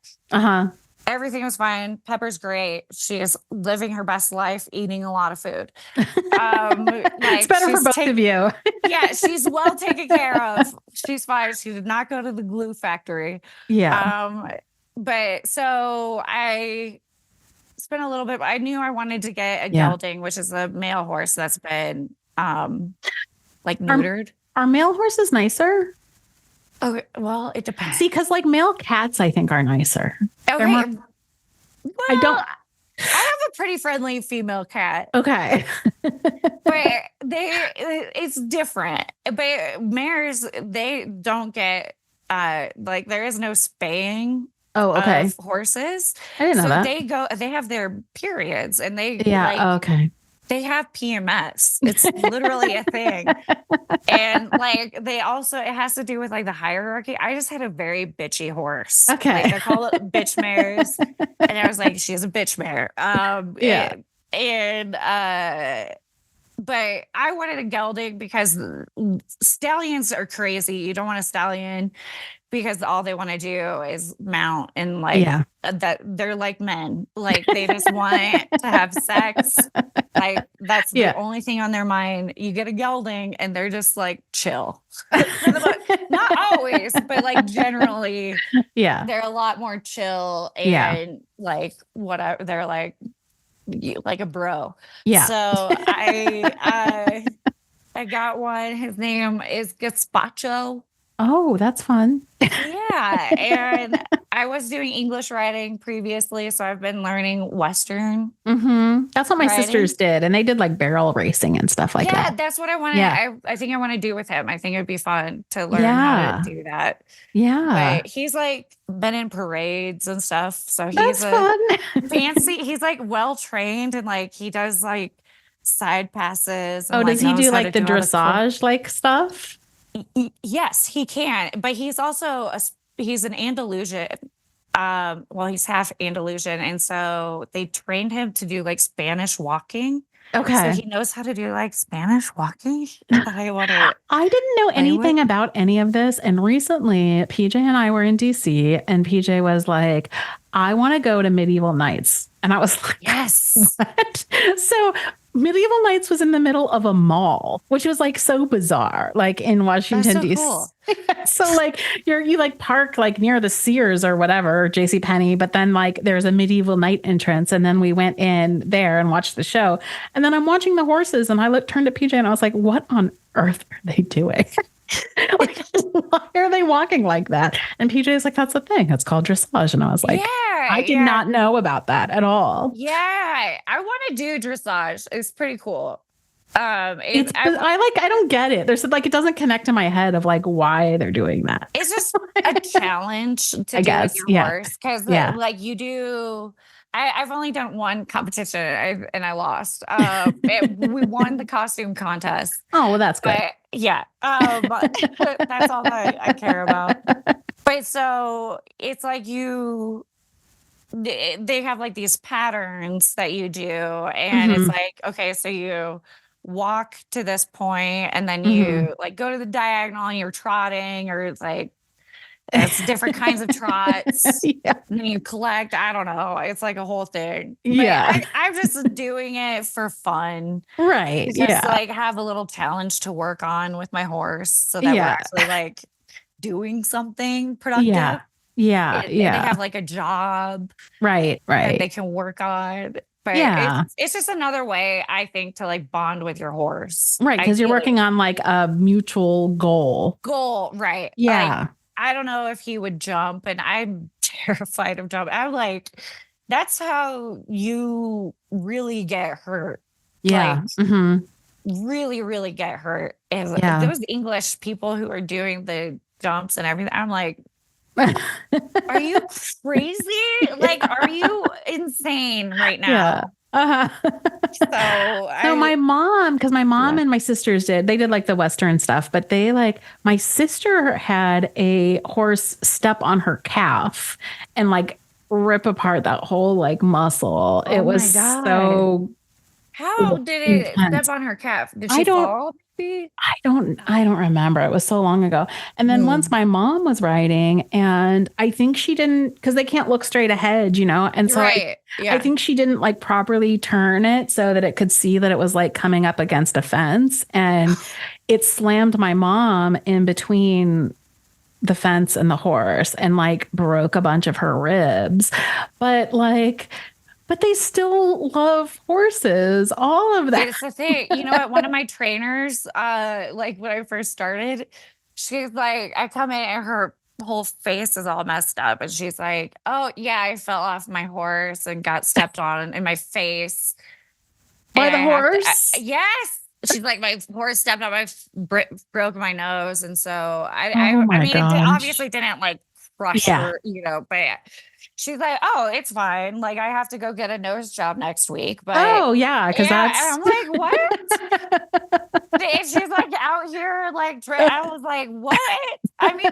Everything was fine. Pepper's great. She is living her best life, eating a lot of food. It's better for both of you. Yeah, she's well taken care of. She's fine. She did not go to the glue factory. Yeah. But so I spent a little bit. I knew I wanted to get a gelding, which is a male horse that's been like neutered. Are male horses nicer? Okay, well, it depends. See, because like male cats, I think are nicer. Okay. I have a pretty friendly female cat. Okay. But it's different. But mares, they don't get like, there is no spaying. Oh, okay. Of horses. I didn't know that. They have their periods, and they okay. they have PMS. It's literally a thing. And like it has to do with like the hierarchy. I just had a very bitchy horse. Okay. Like I call it bitch mares. And I was like, she's a bitch mare. Yeah. But I wanted a gelding because stallions are crazy. You don't want a stallion because all they want to do is mount and like that they're like men. Like they just want to have sex. Like that's the only thing on their mind. You get a gelding and they're just like chill. Not always, but like generally, they're a lot more chill and like whatever. They're like a bro. Yeah. So I got one. His name is Gazpacho. Oh, that's fun. Yeah. And I was doing English writing previously, so I've been learning Western. Mm-hmm. That's what my sisters did. And they did like barrel racing and stuff like that. Yeah, that's what I want to, I think I want to do with him. I think it'd be fun to learn how to do that. Yeah. But he's like been in parades and stuff. So he's fun. Fancy. He's like well-trained and like he does like side passes. And, does he do like the dressage like stuff? Yes, he can. But he's also he's an Andalusian. Well, he's half Andalusian. And so they trained him to do like Spanish walking. Okay. So he knows how to do like Spanish walking. I didn't know anything about any of this. And recently, PJ and I were in DC and PJ was like, I want to go to Medieval Nights. And I was like, yes. What? So Medieval Nights was in the middle of a mall, which was like so bizarre, like in Washington, D.C. Cool. So like you like park like near the Sears or whatever, JCPenney, but then like there's a medieval night entrance. And then we went in there and watched the show. And then I'm watching the horses and I turned to PJ and I was like, what on earth are they doing? Like, why are they walking like that? And PJ is like, that's the thing. It's called dressage. And I was like, I did not know about that at all. Yeah, I want to do dressage. It's pretty cool. I don't get it. There's like, it doesn't connect to my head of like why they're doing that. It's just a challenge to do with your horse. Cause like you do, I've only done one competition and I lost. We won the costume contest. Oh, well, that's good. But that's all I care about. But so it's like they have like these patterns that you do. And it's like, okay, so you walk to this point and then you like go to the diagonal and you're trotting or it's like, it's different kinds of trots. And then you collect. I don't know. It's like a whole thing. But I'm just doing it for fun. Right. Just like have a little challenge to work on with my horse so that we're actually like doing something productive. Yeah. They have like a job. Right. That they can work on. But it's just another way, I think, to like bond with your horse. Right. Because you're working on like a mutual goal. Right. Yeah. Like, I don't know if he would jump, and I'm terrified of jumping. I'm like, that's how you really get hurt. Yeah. Like, really, really get hurt. And those English people who are doing the jumps and everything, I'm like, are you crazy? Like, are you insane right now? So my mom, because my mom and my sisters they did like the Western stuff, but they like, my sister had a horse step on her calf and like rip apart that whole like muscle. It was so. How did it step on her calf? Did she fall? I don't remember. It was so long ago. And then once my mom was riding and I think she didn't, because they can't look straight ahead, and so I think she didn't like properly turn it so that it could see that it was like coming up against a fence, and it slammed my mom in between the fence and the horse and like broke a bunch of her ribs. But they still love horses, all of that. It's the thing. You know what? One of my trainers, like when I first started, she's like, I come in and her whole face is all messed up. And she's like, oh, yeah, I fell off my horse and got stepped on in my face. By the horse? Yes. She's like, my horse stepped on broke my nose. And so I mean, it obviously didn't like crush her, but she's like, oh, it's fine. Like, I have to go get a nose job next week. But oh yeah, because that's. and I'm like, what? And she's like out here, like, I was like, what? I mean,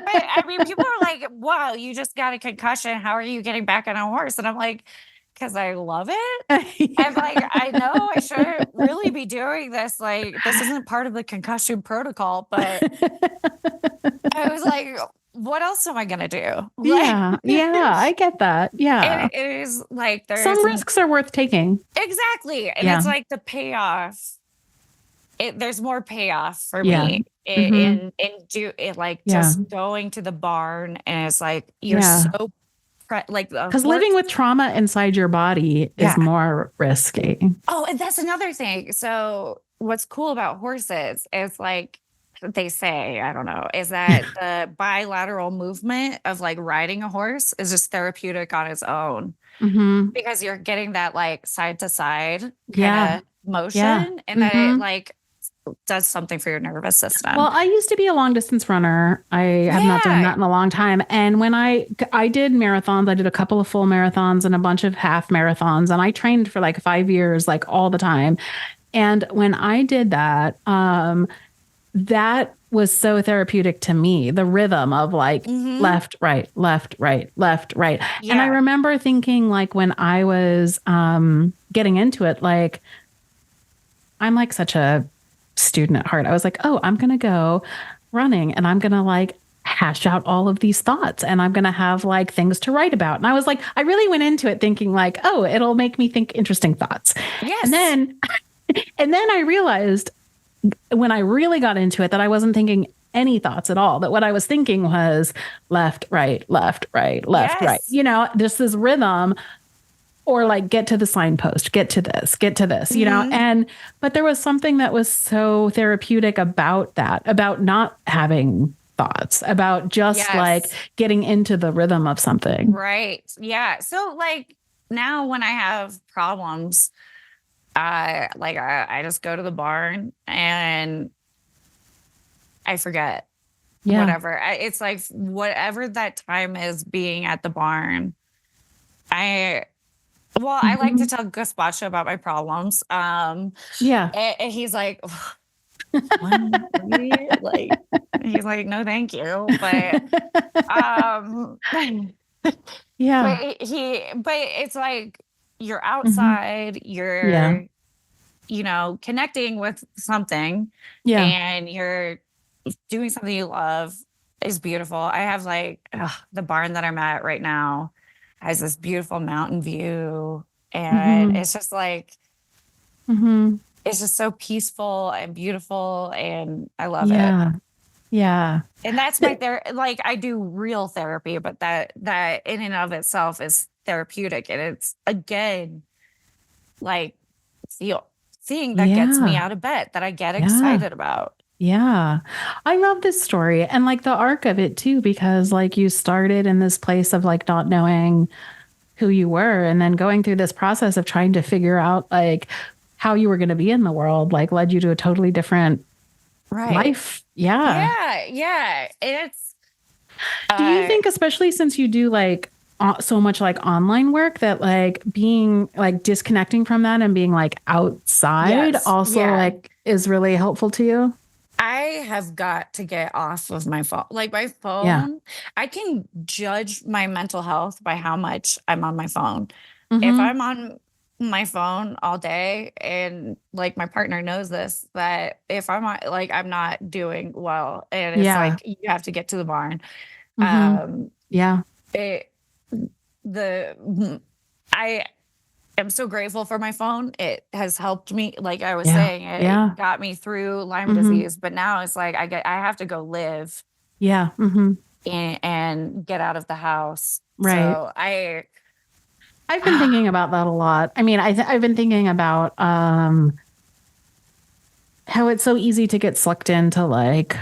people are like, wow, you just got a concussion. How are you getting back on a horse? And I'm like, because I love it. And like, I know I shouldn't really be doing this. Like, this isn't part of the concussion protocol, but I was like, what else am I going to do? Yeah. Yeah. I get that. Yeah. It is like, there's some risks are worth taking. Exactly. And it's like the payoff. There's more payoff for me just going to the barn, and it's like, you're so because living with trauma inside your body is more risky. Oh, and that's another thing. So what's cool about horses is, like, they say, I don't know, is that the bilateral movement of like riding a horse is just therapeutic on its own, because you're getting that like side to side kind of motion, and that it like does something for your nervous system. Well, I used to be a long distance runner. I have not done that in a long time. And when I did marathons, I did a couple of full marathons and a bunch of half marathons. And I trained for like 5 years, like all the time. And when I did that, that was so therapeutic to me, the rhythm of like left, right, left, right, left, right. Yeah. And I remember thinking, like, when I was getting into it, like, I'm like such a student at heart. I was like, oh, I'm going to go running and I'm going to like hash out all of these thoughts and I'm going to have like things to write about. And I was like, I really went into it thinking like, oh, it'll make me think interesting thoughts. Yes. And then I realized when I really got into it that I wasn't thinking any thoughts at all, that what I was thinking was left, right, left, right, left, right. You know, this is rhythm. Or like, get to the signpost, get to this, you know? But there was something that was so therapeutic about that, about not having thoughts, about just like getting into the rhythm of something. Right. Yeah. So like now when I have problems, I just go to the barn and I forget whatever. It's like whatever that time is being at the barn, I like to tell Gazpacho about my problems. And he's like, like, he's like, no, thank you. But, but it's like, you're outside, you're, you know, connecting with something and you're doing something you love is beautiful. I have like the barn that I'm at right now has this beautiful mountain view, and it's just like, it's just so peaceful and beautiful, and I love it. Yeah. And that's my like, I do real therapy, but that in and of itself is therapeutic. And it's, again, like seeing that gets me out of bed, that I get excited about. Yeah. I love this story and like the arc of it too, because like you started in this place of like not knowing who you were and then going through this process of trying to figure out like how you were going to be in the world, like led you to a totally different life. Yeah. Yeah. It's, do you think, especially since you do like so much like online work, that like being like disconnecting from that and being like outside also like is really helpful to you? I have got to get off of my phone. Like my phone, I can judge my mental health by how much I'm on my phone. If I'm on my phone all day, and like my partner knows this, that if I'm on, like, I'm not doing well, and it's like, you have to get to the barn. I am so grateful for my phone. It has helped me. Like I was saying, it got me through Lyme disease, but now it's like, I have to go live. And get out of the house. Right. So I've been thinking about that a lot. I mean, I've been thinking about how it's so easy to get sucked into like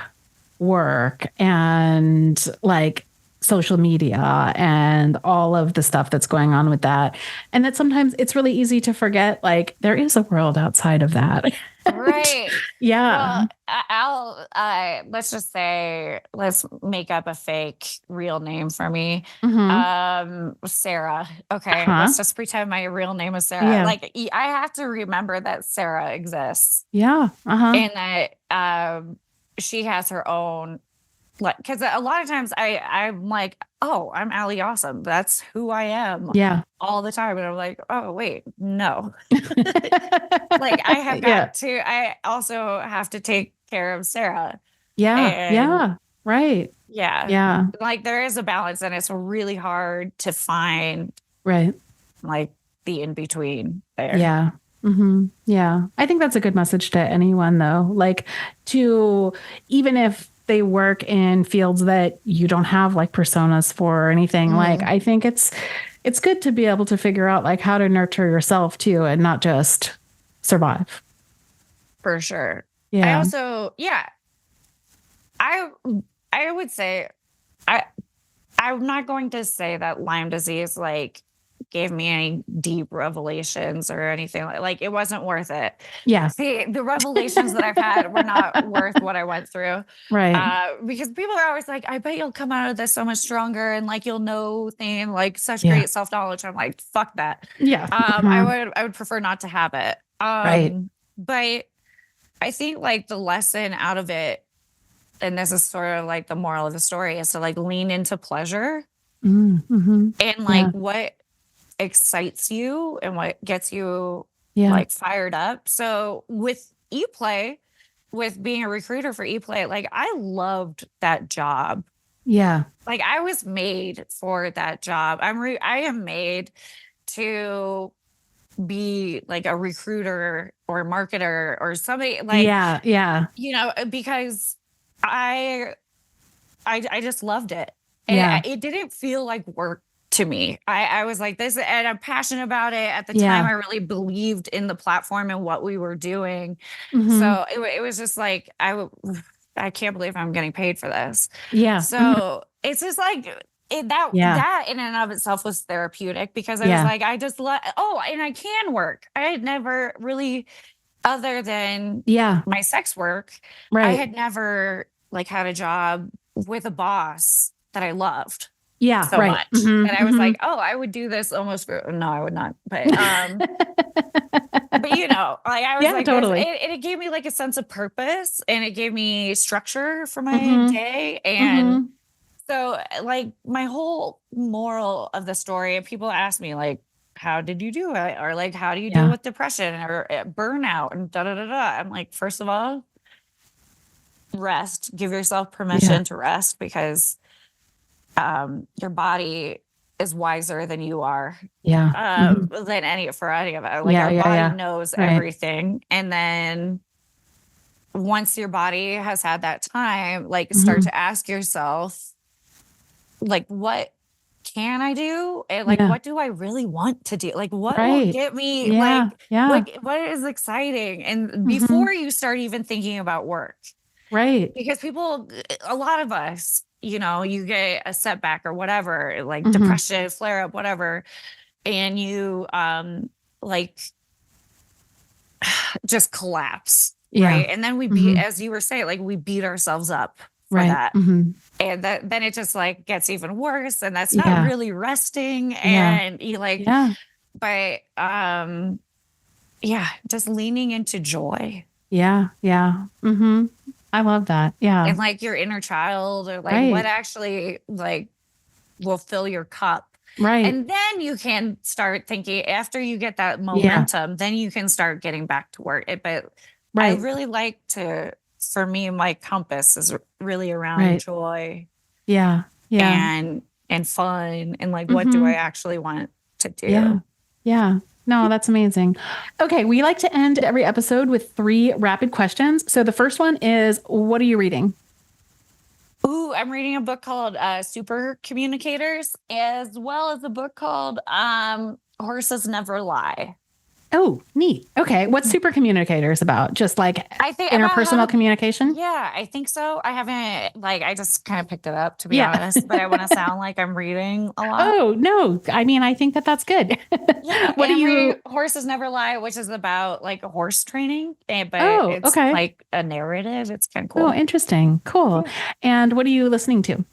work and like social media and all of the stuff that's going on with that. And that sometimes it's really easy to forget, like, there is a world outside of that. Right. Yeah. Well, let's just say, let's make up a fake real name for me. Sarah. Okay. Let's just pretend my real name is Sarah. Yeah. Like, I have to remember that Sarah exists. Yeah. And that she has her own, like, because a lot of times I'm like, oh, I'm Allie Awesome. That's who I am. Yeah. All the time. And I'm like, oh, wait, no. Like, I have got to, I also have to take care of Sarah. Yeah. Right. Yeah. Like, there is a balance, and it's really hard to find, right, like, the in between there. Yeah. Yeah. I think that's a good message to anyone, though. Like, to, even if they work in fields that you don't have like personas for or anything, like, I think it's good to be able to figure out like how to nurture yourself too, and not just survive. For sure. Yeah. I also, I would say, I'm not going to say that Lyme disease like gave me any deep revelations or anything like it wasn't worth it. Yeah. See, the revelations that I've had were not worth what I went through. Right. Because people are always like, I bet you'll come out of this so much stronger, and like you'll know things, like such great self-knowledge. I'm like, fuck that. Yeah. I would prefer not to have it. Right. But I think like the lesson out of it, and this is sort of like the moral of the story, is to like lean into pleasure and like what excites you and what gets you like fired up. So with ePlay, with being a recruiter for ePlay, like I loved that job. Yeah. Like I was made for that job. I am made to be like a recruiter or marketer or somebody like, you know, because I just loved it. And it didn't feel like work to me. I was like this, and I'm passionate about it. At the time, I really believed in the platform and what we were doing. So it was just like, I can't believe I'm getting paid for this. Yeah. So it's just like that in and of itself was therapeutic, because I was like, I just and I can work. I had never really, other than my sex work, I had never like had a job with a boss that I loved so much. And I was like, oh, I would do this almost for, no, I would not. But but you know, like I was like, totally. It gave me like a sense of purpose, and it gave me structure for my day. And so like my whole moral of the story, and people ask me like, how did you do it? Or like, how do you deal with depression or burnout and da da da da? I'm like, first of all, rest. Give yourself permission to rest, because your body is wiser than you are. Than any of it. Like our body knows everything. And then once your body has had that time, like start to ask yourself, like, what can I do? And like, what do I really want to do? Like, what will get me like what is exciting? And before you start even thinking about work. Right. Because people, a lot of us, you know, you get a setback or whatever, like depression, flare up, whatever. And you like just collapse. Right. And then we beat, as you were saying, like we beat ourselves up for that. And then it just like gets even worse. And that's not really resting. And you like, but just leaning into joy. I love that. And like your inner child, or like what actually like will fill your cup. And then you can start thinking, after you get that momentum, then you can start getting back to work. But I really like to, for me, my compass is really around joy. And fun. And like, what do I actually want to do? No, that's amazing. Okay. We like to end every episode with 3 rapid questions. So the first one is, what are you reading? Ooh, I'm reading a book called Super Communicators, as well as a book called Horses Never Lie. Oh, neat. Okay. What's Super Communicators about? Just like I think interpersonal communication? Yeah, I think so. I haven't I just kind of picked it up, to be honest, but I want to sound like I'm reading a lot. Oh, no. I mean, I think that that's good. Yeah. What do I'm you? reading Horses Never Lie, which is about like horse training, but it's Okay. like a narrative. It's kind of cool. Oh, interesting. Cool. Yeah. And what are you listening to?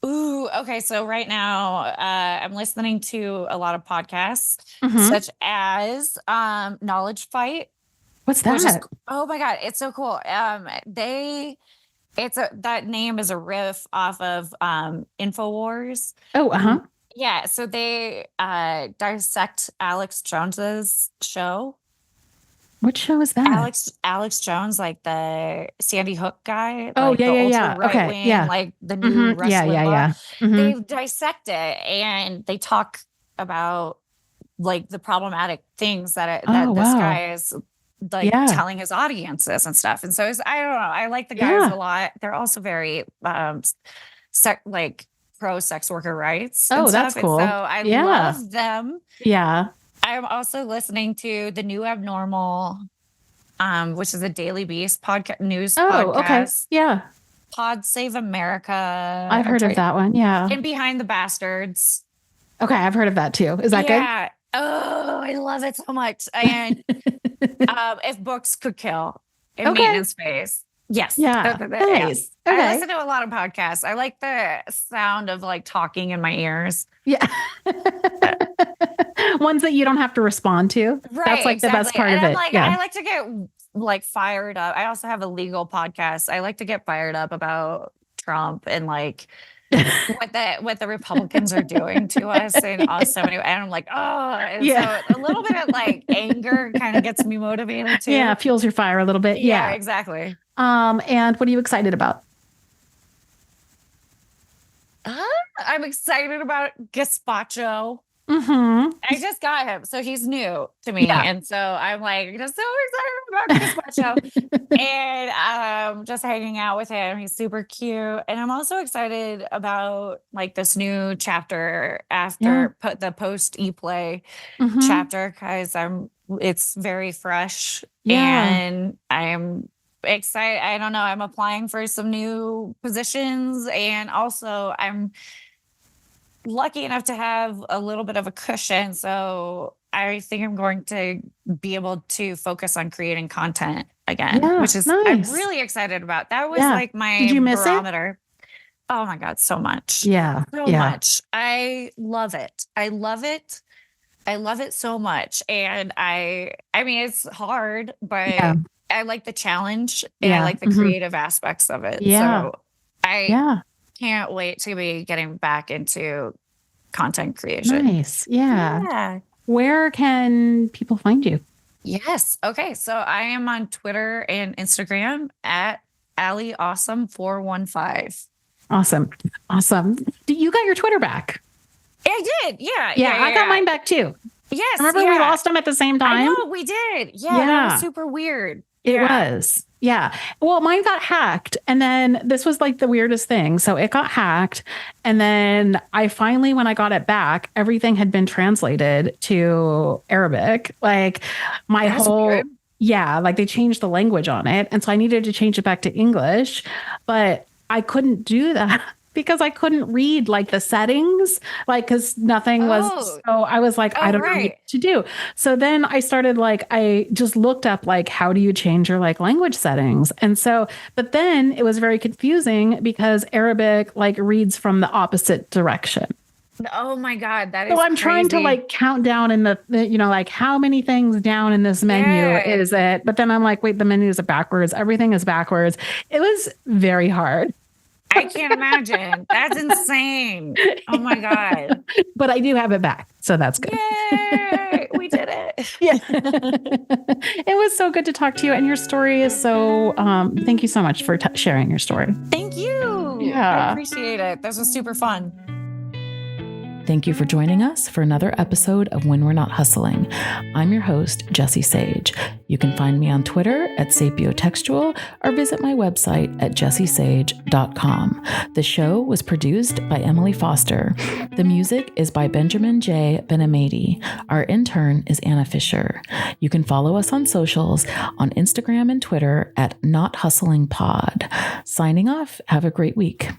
Ooh, okay. So right now, I'm listening to a lot of podcasts, such as Knowledge Fight. What's that? Oh my God, it's so cool. That name is a riff off of InfoWars. Oh, Yeah, so they dissect Alex Jones's show. What show is that? Alex Jones, like the Sandy Hook guy. Oh, like yeah. Right Okay, wing, yeah. like the new Rush Limbaugh. Mm-hmm. They dissect it and they talk about like the problematic things that this guy is like telling his audiences and stuff. And so I don't know. I like the guys a lot. They're also very pro sex worker rights. Oh, and that's stuff. cool. And so I love them. Yeah. I'm also listening to The New Abnormal, which is a Daily Beast news podcast. Okay. Yeah. Pod Save America. I've heard of that one. Yeah. And Behind the Bastards. Okay. I've heard of that too. Is that good? Yeah. Oh, I love it so much. And If Books Could Kill in Maintenance Phase. Yes. Yeah. Nice. Yeah. Okay. I listen to a lot of podcasts. I like the sound of like talking in my ears. Yeah. Ones that you don't have to respond to. Right. That's like the best part of it. I like to get like fired up. I also have a legal podcast. I like to get fired up about Trump and like what the Republicans are doing to us and also and I'm like, oh, and so a little bit of like anger kind of gets me motivated too. Yeah, fuels your fire a little bit. Yeah, exactly. And what are you excited about? I'm excited about Gazpacho. I just got him, so he's new to me, and so I'm like just so excited about Gazpacho, and just hanging out with him. He's super cute, and I'm also excited about like this new chapter after the post e-play chapter because it's very fresh, and I'm excited. I don't know. I'm applying for some new positions, and also I'm lucky enough to have a little bit of a cushion. So I think I'm going to be able to focus on creating content again, which is I'm really excited about. That was like my barometer. Oh my God, so much. Yeah. So much. I love it. I love it. I love it so much. And I mean, it's hard, but I like the challenge and I like the creative aspects of it. So I can't wait to be getting back into content creation. Nice. Yeah. Where can people find you? Yes. Okay. So I am on Twitter and Instagram at Allie Awesome 415. Awesome. You got your Twitter back. I did. Yeah. I got mine back too. Yes. Remember we lost them at the same time? I know we did. Yeah. That was super weird. It was. Yeah. Well, mine got hacked. And then this was like the weirdest thing. So it got hacked. And then I finally, when I got it back, everything had been translated to Arabic. Like my weird. Like they changed the language on it. And so I needed to change it back to English, but I couldn't do that because I couldn't read like the settings, like, cause nothing was, so I was like, I don't know what to do. So then I started I just looked up how do you change your language settings? And so, but then it was very confusing because Arabic reads from the opposite direction. Oh my God, that is so I'm trying to count down in the how many things down in this menu is it? But then I'm like, wait, the menus are backwards. Everything is backwards. It was very hard. I can't imagine. That's insane. Oh my God. But I do have it back. So that's good. Yay! We did it. Yeah. It was so good to talk to you. And your story is so, thank you so much for sharing your story. Thank you. Yeah. I appreciate it. This was super fun. Thank you for joining us for another episode of When We're Not Hustling. I'm your host, Jessie Sage. You can find me on Twitter at sapiotextual or visit my website at jessiesage.com. The show was produced by Emily Foster. The music is by Benjamin J. Benamati. Our intern is Anna Fisher. You can follow us on socials on Instagram and Twitter at Not Hustling Pod. Signing off. Have a great week.